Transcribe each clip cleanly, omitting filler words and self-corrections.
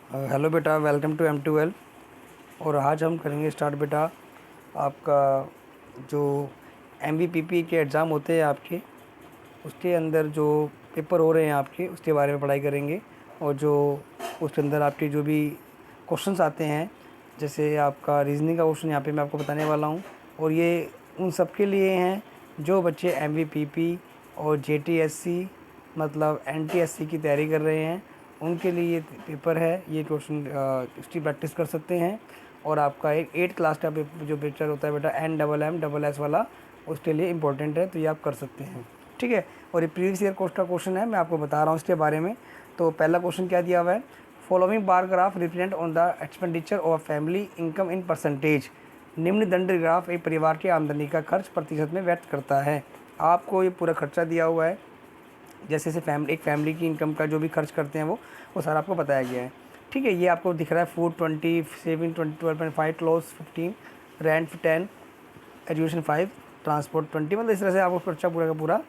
Hello बेटा, welcome to M12। और आज हम करेंगे स्टार्ट बेटा आपका जो MVPP के एग्ज़ाम होते हैं आपके, उसके अंदर जो पेपर हो रहे हैं आपके, उसके बारे में पढ़ाई करेंगे। और जो उसके अंदर आपके जो भी क्वेश्चंस आते हैं, जैसे आपका रीजनिंग का क्वेश्चन यहाँ पे मैं आपको बताने वाला हूँ। और ये उन सब के लिए हैं जो बच्चे MVPP और JTSC मतलब NTSC की तैयारी कर रहे हैं, उनके लिए ये पेपर है। ये क्वेश्चन इसकी प्रैक्टिस कर सकते हैं। और आपका एक 8 क्लास का पेपर जो पेपर होता है बेटा NMMSS वाला, उसके लिए इम्पोर्टेंट है, तो ये आप कर सकते हैं। ठीक है। और ये प्रीवियस ईयर कोर्स का क्वेश्चन है, मैं आपको बता रहा हूँ इसके बारे में। तो पहला क्वेश्चन क्या दिया हुआ है, following bar graph represent on the expenditure of family income in percentage. निम्न दंड ग्राफ एक परिवार की आमदनी का खर्च प्रतिशत में व्यक्त करता है। आपको ये पूरा खर्चा दिया हुआ है, जैसे एक फैमिली की इनकम का जो भी खर्च करते हैं वो सारा आपको बताया गया है। ठीक है। ये आपको दिख रहा है food 20, saving 12.5, cloth 15, rent 10, education 5, transport 20। मतलब इस तरह से आपको खर्चा पूरा का पूरा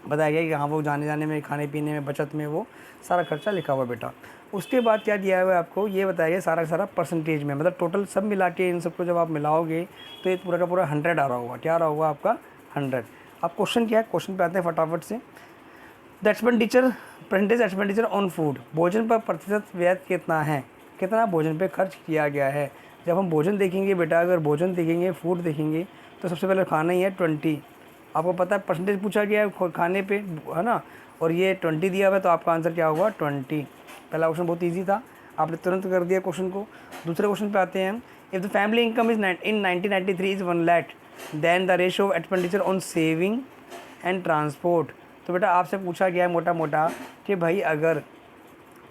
बताया गया कि हाँ, वो जाने में, खाने पीने में, बचत में, वो सारा खर्चा लिखा हुआ बेटा। उसके बाद क्या दिया हुआ है आपको, ये बताया गया सारा का सारा परसेंटेज में, मतलब टोटल सब मिला के इन सबको जब आप मिलाओगे तो ये पूरा का पूरा 100 आ रहा होगा। क्या आ रहा होगा आपका 100। अब क्वेश्चन क्या है, क्वेश्चन पे आते हैं फटाफट से। The expenditure percentage expenditure on food, भोजन पर प्रतिशत व्यय कितना है, कितना भोजन पे खर्च किया गया है। जब हम भोजन देखेंगे बेटा, अगर भोजन देखेंगे, फूड देखेंगे, तो सबसे पहले खाना ही है 20। आपको पता है परसेंटेज पूछा गया है खाने पे, है ना। और ये 20 दिया हुआ है, तो आपका आंसर क्या होगा 20। पहला क्वेश्चन बहुत ईजी था, आपने तुरंत कर दिया क्वेश्चन को। दूसरे क्वेश्चन पे आते हैं। If the family income is in 1993 is 1 lakh, then the ratio of expenditure on saving and transport. तो बेटा आपसे पूछा गया है मोटा मोटा कि भाई अगर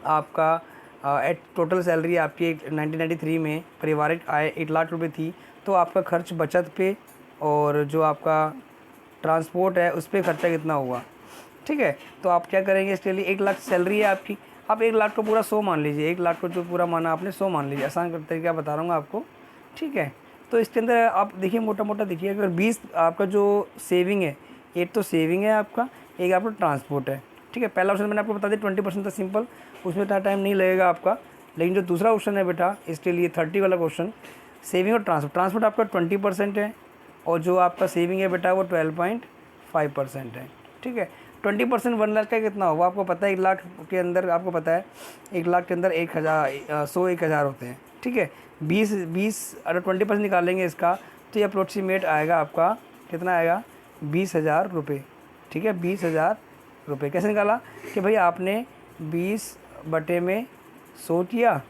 आपका टोटल सैलरी आपकी 1993 में पारिवारिक आय 1 लाख रुपए थी, तो आपका खर्च बचत पे और जो आपका ट्रांसपोर्ट है उस पर खर्चा कितना हुआ। ठीक है। तो आप क्या करेंगे, इसके लिए 1 लाख सैलरी है आपकी, आप 1 लाख को पूरा 100 मान लीजिए। 1 लाख को जो पूरा माना आपने 100 मान लीजिए। आसान तरीका बता रहा हूँ आपको। ठीक है। तो इसके अंदर आप देखिए, मोटा मोटा देखिए, अगर 20 आपका जो सेविंग है, एक तो सेविंग है आपका, एक आपका ट्रांसपोर्ट है। ठीक है। पहला ऑप्शन मैंने आपको बता दिया 20% था, सिंपल, उसमें इतना टाइम नहीं लगेगा आपका। लेकिन जो दूसरा ऑप्शन है बेटा, इसके लिए 30 वाला क्वेश्चन, सेविंग और ट्रांसपोर्ट आपका 20% है, और जो आपका सेविंग है बेटा वो 12.5% है। ठीक है। 20% 1 लाख का कितना होगा आपको पता है। 1 लाख के अंदर आपको पता है, 1 लाख के अंदर 1,000 होते हैं। ठीक है। 20 अगर 20% निकालेंगे इसका, तो ये अप्रोक्सीमेट आएगा आपका, कितना आएगा, 20,000 रुपये। ठीक है। 20,000 रुपये कैसे निकाला कि भाई आपने 20 बटे में 100 किया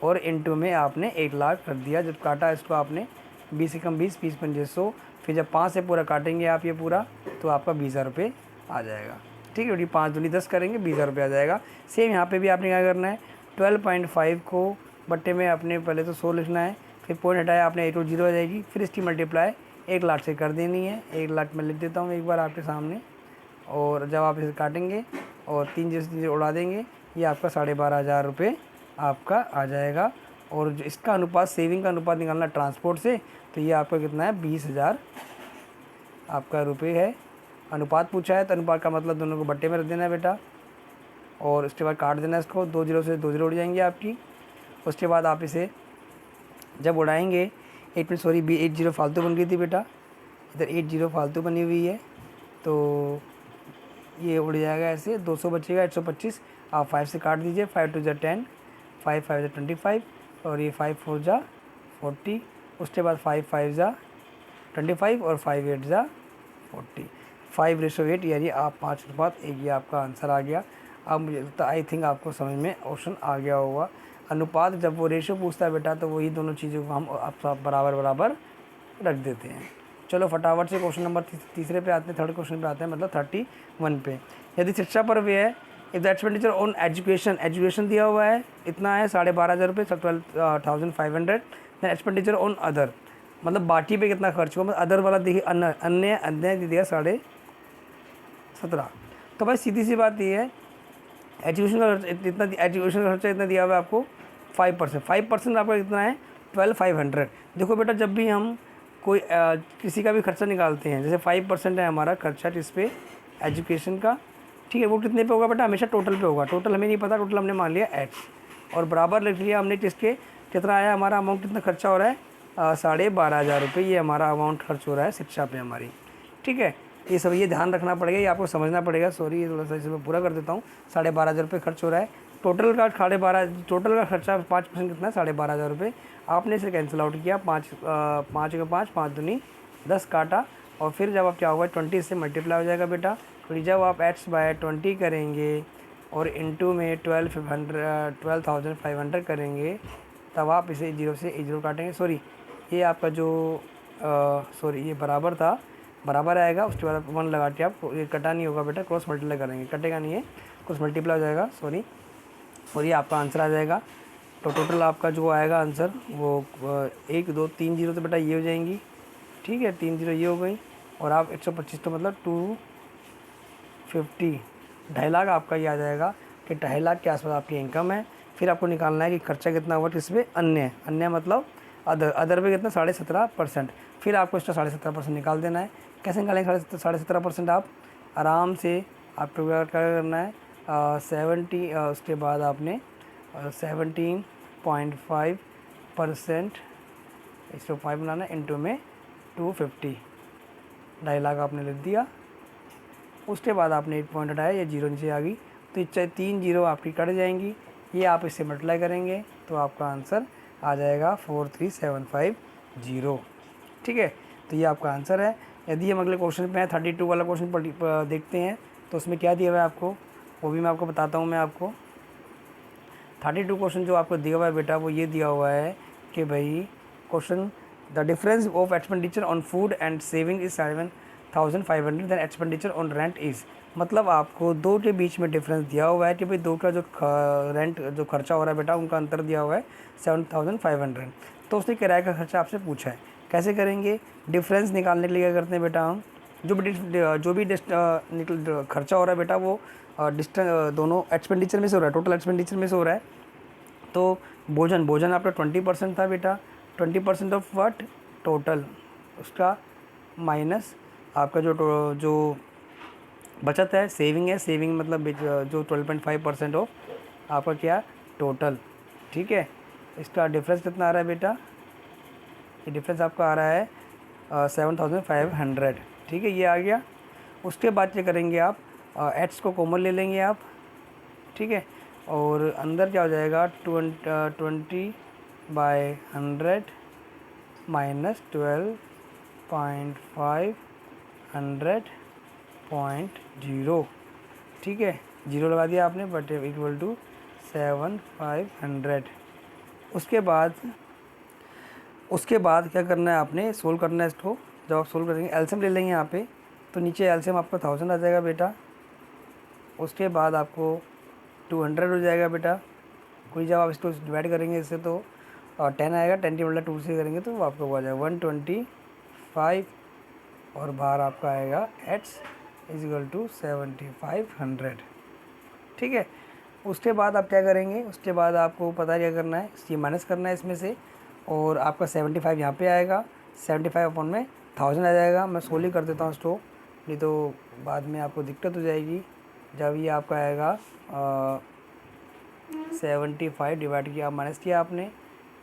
और इंटू में आपने 1 लाख कर दिया। जब काटा इसको आपने 20 से कम 20, 20 पंजे 100, फिर जब 5 से पूरा काटेंगे आप ये पूरा, तो आपका 20,000 रुपये आ जाएगा। ठीक है। 5 दूनी 10 करेंगे, 20,000 रुपये आ जाएगा। सेम यहाँ पे भी आपने क्या करना है, 12.5 को बट्टे में आपने पहले तो 100 लिखना है, फिर पॉइंट हटाया आपने, 1 और 0 आ जाएगी, फिर इसकी मल्टीप्लाई 1 लाख से कर देनी है। 1 लाख मैं लिख देता हूँ एक बार आपके सामने, और जब आप इसे काटेंगे और 3 0 से 3 उड़ा देंगे, ये आपका 12,500 रुपये आपका आ जाएगा। और जो इसका अनुपात, सेविंग का अनुपात निकालना ट्रांसपोर्ट से, तो ये आपका कितना है, 20,000 आपका रुपये है। अनुपात पूछा है, तो अनुपात का मतलब दोनों को बट्टे में रख देना है बेटा, और उसके बाद काट देना है इसको। 2 0 से 2 0 उड़ जाएंगी आपकी। उसके बाद आप इसे जब उड़ाएंगे, 8 0 फालतू बन गई थी बेटा, इधर 8 0 फालतू बनी हुई है, तो ये उड़ जाएगा ऐसे, 200 बचेगा, 125 आप 5 से काट दीजिए। 5 2 10, 5 5 25, और ये 5 4 40। उसके बाद 5 5 25 और 5 8 40, 5:8, यानी आप 5:1, ये आपका आंसर आ गया। अब मुझे लगता है, आई थिंक आपको समझ में ऑप्शन आ गया होगा। अनुपात जब वो रेशियो पूछता है बेटा, तो वही दोनों चीज़ों को हम आप सब बराबर बराबर रख देते हैं। चलो फटाफट से क्वेश्चन नंबर तीसरे पे आते हैं, थर्ड क्वेश्चन पे आते हैं, मतलब 31 पे। यदि शिक्षा पर व्यय है, if the expenditure on education दिया हुआ है, इतना है 12,500 रुपये, 12,500। दैन एक्सपेंडिचर ऑन अदर, मतलब बाकी पे कितना खर्च हुआ, मतलब अदर वाला देखिए, अन्य अन्य दिया 17,500। तो भाई सीधी सी बात ये है, एजुकेशन का खर्चा इतना दिया हुआ है आपको 5%। आपका कितना है 12,500। देखो बेटा, जब भी हम कोई किसी का भी खर्चा निकालते हैं, जैसे 5% है हमारा खर्चा इस पर एजुकेशन का, ठीक है, वो कितने पे होगा बेटा, हमेशा टोटल पे होगा। टोटल हमें नहीं पता, टोटल हमने मान लिया x, और बराबर लिख लिया हमने किसके, कितना आया हमारा अमाउंट, कितना खर्चा हो रहा है, 12,500 रुपये ये हमारा अमाउंट खर्च हो रहा है शिक्षा पे हमारी। ठीक है, ये सब ये ध्यान रखना पड़ेगा, ये आपको समझना पड़ेगा। सॉरी ये थोड़ा सा इसे मैं पूरा कर देता हूँ। 12,500 रुपये खर्च हो रहा है, टोटल का 12,500, टोटल का खर्चा 5% कितना है, 12,500 रुपये। आपने इसे कैंसिल आउट किया, 5 का 5, 5 दूनी 10 काटा, और फिर जब आप क्या होगा 20 से मल्टीप्लाई हो जाएगा बेटा। फिर जब आप x/20 करेंगे और इंटू में 12,500 करेंगे, तब आप इसे 0 से 0 काटेंगे। सॉरी ये आपका जो सॉरी ये बराबर था, बराबर आएगा, उसके बाद 1 लगा के आप, ये कटा नहीं होगा बेटा, क्रॉस मल्टीप्लाई करेंगे, कटेगा नहीं है, क्रॉस मल्टीप्लाई हो जाएगा। सॉरी, और ये आपका आंसर आ जाएगा। तो टोटल आपका जो आएगा आंसर वो 1 2 3 0 तो बेटा ये हो जाएंगी। ठीक है, 3 0 ये हो गई, और आप 125 तो मतलब 250, 2.5 लाख आपका ये आ जाएगा कि 2.5 लाख के आसपास आपकी इनकम है। फिर आपको निकालना है कि खर्चा कितना हुआ किस पे, अन्य, अन्य मतलब अदर पे कितना, 17.5%। फिर आपको इसका 17.5% निकाल देना है। कैसे निकालेंगे 17.5%, आप आराम से आपको क्या करना है, 70 उसके बाद आपने 17.5% इसको 5 बनाना है, इंटू में 250, 2.5 लाख आपने लिख दिया। उसके बाद आपने 1 पॉइंट हटाया, ये 0 नीचे आ गई, तो 3 0 आपकी कट जाएंगी। ये आप इससे मल्टीप्लाई करेंगे तो आपका आंसर आ जाएगा 43750। ठीक है, तो ये आपका आंसर है। यदि हम अगले क्वेश्चन पे हैं, 32 वाला क्वेश्चन देखते हैं, तो उसमें क्या दिया हुआ है आपको, वो भी मैं आपको बताता हूँ। मैं आपको 32 क्वेश्चन जो आपको दिया हुआ है बेटा, वो ये दिया हुआ है कि भाई question, the difference of expenditure on food and saving is 7,500, then expenditure on rent is, मतलब आपको दो के बीच में डिफरेंस दिया हुआ है कि भाई दो का जो रेंट जो खर्चा हो रहा है बेटा, उनका अंतर दिया हुआ है 7,500। तो उसने किराए का खर्चा आपसे पूछा है, कैसे करेंगे। डिफरेंस निकालने के लिए क्या करते हैं बेटा हम, जो भी खर्चा हो रहा है बेटा वो दोनों एक्सपेंडिचर में से हो रहा है, टोटल एक्सपेंडिचर में से हो रहा है। तो भोजन आपका 20% था बेटा, 20% ऑफ व्हाट, टोटल, उसका माइनस आपका जो बचत है, सेविंग है, सेविंग मतलब जो 12.5% ऑफ आपका क्या, टोटल। ठीक है, इसका डिफरेंस कितना आ रहा है बेटा, ये डिफरेंस आपका आ रहा है 7,500। ठीक है, ये आ गया। उसके बाद क्या करेंगे आप, एच को कॉमन ले लेंगे आप। ठीक है, और अंदर क्या हो जाएगा, 20/100 माइनस 12.500.0। ठीक है, 0 लगा दिया आपने, बट इक्वल टू 7,500। उसके बाद क्या करना है आपने, सोल्व करना है इसको। जब आप सोल्व करेंगे, एलसीएम ले लेंगे यहाँ पे, तो नीचे एलसीएम आपका 1000 आ जाएगा बेटा। उसके बाद आपको 200 हो जाएगा बेटा। कोई जब आप इसको डिवाइड करेंगे इससे तो 10 आएगा, 10 की मतलब 2 से करेंगे तो आपको हो जाएगा 125, और बाहर आपका आएगा x इजिकल टू 7,500। ठीक है, उसके बाद आप क्या करेंगे, उसके बाद आपको पता है क्या करना है, ये माइनस करना है इसमें से, और आपका 75 यहाँ पे आएगा, 75 अपॉन में 1000 आ जाएगा। मैं सोल्व कर देता हूँ इसको, नहीं तो बाद में आपको दिक्कत हो जाएगी। जब ये आपका आएगा 75 डिवाइड किया, माइनस किया आपने,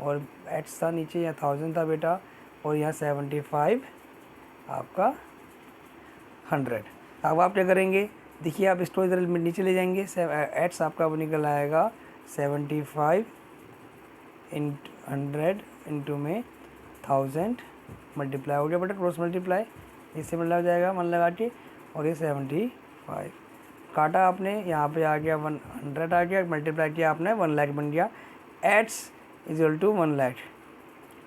और एच था नीचे, यहाँ 1000 था बेटा, और यहाँ 75 आपका 100। अब आप क्या करेंगे, देखिए आप इसको इधर नीचे ले जाएंगे, एच आपका निकल आएगा 75 इन 100 इंटू में 1000 मल्टीप्लाई हो गया बेटा, क्रॉस मल्टीप्लाई, इससे मल्टीप्लाई हो जाएगा 1 लगा के, और ये 75 काटा आपने, यहाँ पे आ गया 100 आ गया, मल्टीप्लाई किया आपने 1 लाख बन गया। It's equal to 1 lakh,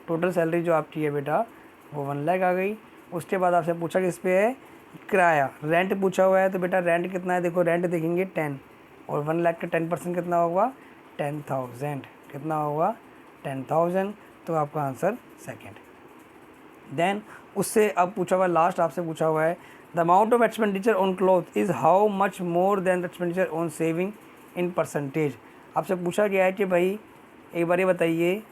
total salary जो आपकी है बेटा वो 1 लाख आ गई। उसके बाद आपसे पूछा कि इस पे है किराया, रेंट पूछा हुआ है, तो बेटा रेंट कितना है, देखो रेंट देखेंगे 10, और 1 लाख का 10% कितना होगा, 10,000, कितना होगा 10,000, तो आपका आंसर सेकेंड। देन उससे अब पूछा हुआ है, लास्ट आपसे पूछा हुआ है, the amount of expenditure on cloth is how much more than the expenditure on saving in percentage. आपसे पूछा गया है कि भाई एक बार ये बताइए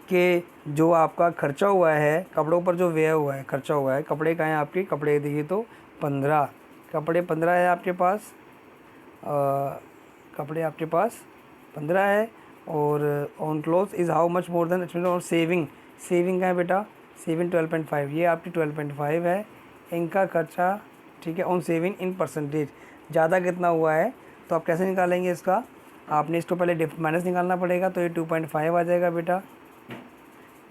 कि जो आपका खर्चा हुआ है कपड़ों पर, जो व्यय हुआ है, खर्चा हुआ है, कपड़े का है आपके, कपड़े देखिए तो 15 कपड़े 15 है आपके पास, कपड़े आपके पास 15 है। और on cloth is how much more than, और सेविंग, सेविंग का है बेटा, सेविंग 12.5, ये आपकी 12.5 है इनका खर्चा, ठीक है। ऑन सेविंग इन परसेंटेज, ज़्यादा कितना हुआ है, तो आप कैसे निकालेंगे इसका, आपने इसको पहले माइनस निकालना पड़ेगा, तो ये 2.5 आ जाएगा बेटा,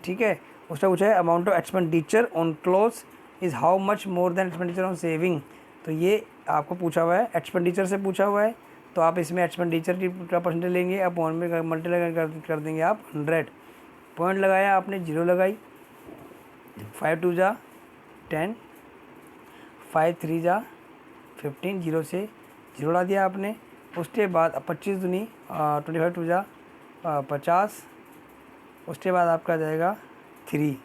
ठीक है। उसका पूछा है amount of expenditure on clothes is how much more than expenditure on saving, तो ये आपको पूछा हुआ है एक्सपेंडिचर से पूछा हुआ है, तो आप इसमें एक्सपेंडिचर की का परसेंटेज लेंगे, आप 1 में मल्टीप्लाई कर देंगे आप 100, पॉइंट लगाया आपने, 0 लगाई, 5 2 जा 10, 5 3 जा 15, 0 से 0 ला दिया आपने। उसके बाद 25 दूनी 25 2 जा 50, उसके बाद आपका आ जाएगा 3।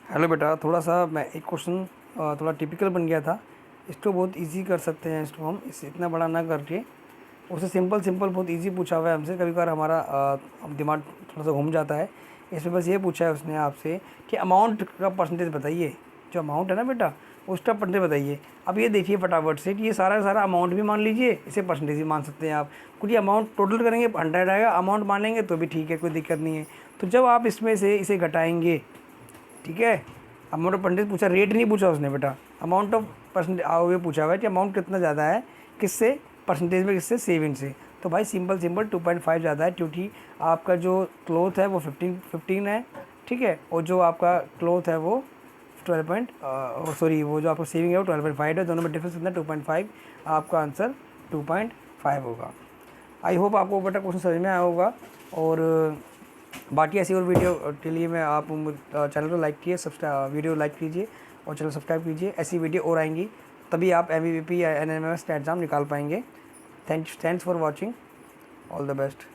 हेलो बेटा, थोड़ा सा मैं एक क्वेश्चन थोड़ा टिपिकल बन गया था, इसको बहुत इजी कर सकते हैं, इसको हम इस इतना बड़ा ना करके, उससे सिंपल बहुत इजी पूछा हुआ है हमसे, कभी कभार हमारा दिमाग थोड़ा सा घूम जाता है। इसमें बस ये पूछा है उसने आपसे कि अमाउंट का परसेंटेज बताइए, जो अमाउंट है ना बेटा उसका परसेंटेज बताइए। अब ये देखिए फटाफट से कि ये सारा का सारा अमाउंट भी मान लीजिए, इसे परसेंटेज भी मान सकते हैं आप, क्योंकि अमाउंट टोटल करेंगे 100 आएगा, अमाउंट मानेंगे तो भी ठीक है, कोई दिक्कत नहीं है। तो जब आप इसमें से इसे घटाएंगे, ठीक है, अमाउंट ऑफ परसेंटेज पूछा, रेट नहीं पूछा उसने बेटा, अमाउंट ऑफ परसेंटेज ये पूछा हुआ है कि अमाउंट कितना ज़्यादा है, किससे परसेंटेज में, किससे सेविंग से। तो भाई सिंपल 2.5 ज़्यादा है, क्योंकि आपका जो क्लोथ है वो 15 है, ठीक है, और जो आपका क्लोथ है वो 12 वो जो आपका सेविंग है वो 12.5 है, दोनों में डिफरेंस कितना 2.5, आपका आंसर 2.5 होगा। आई होप आपको बेटा क्वेश्चन समझ में आया होगा। और बाकी ऐसी और वीडियो के लिए मैं आप चैनल को लाइक कीजिए, वीडियो लाइक कीजिए और चैनल सब्सक्राइब कीजिए, ऐसी वीडियो और आएंगी, तभी आप MVP या NMS का एग्ज़ाम निकाल पाएंगे। Thanks for watching, all the best.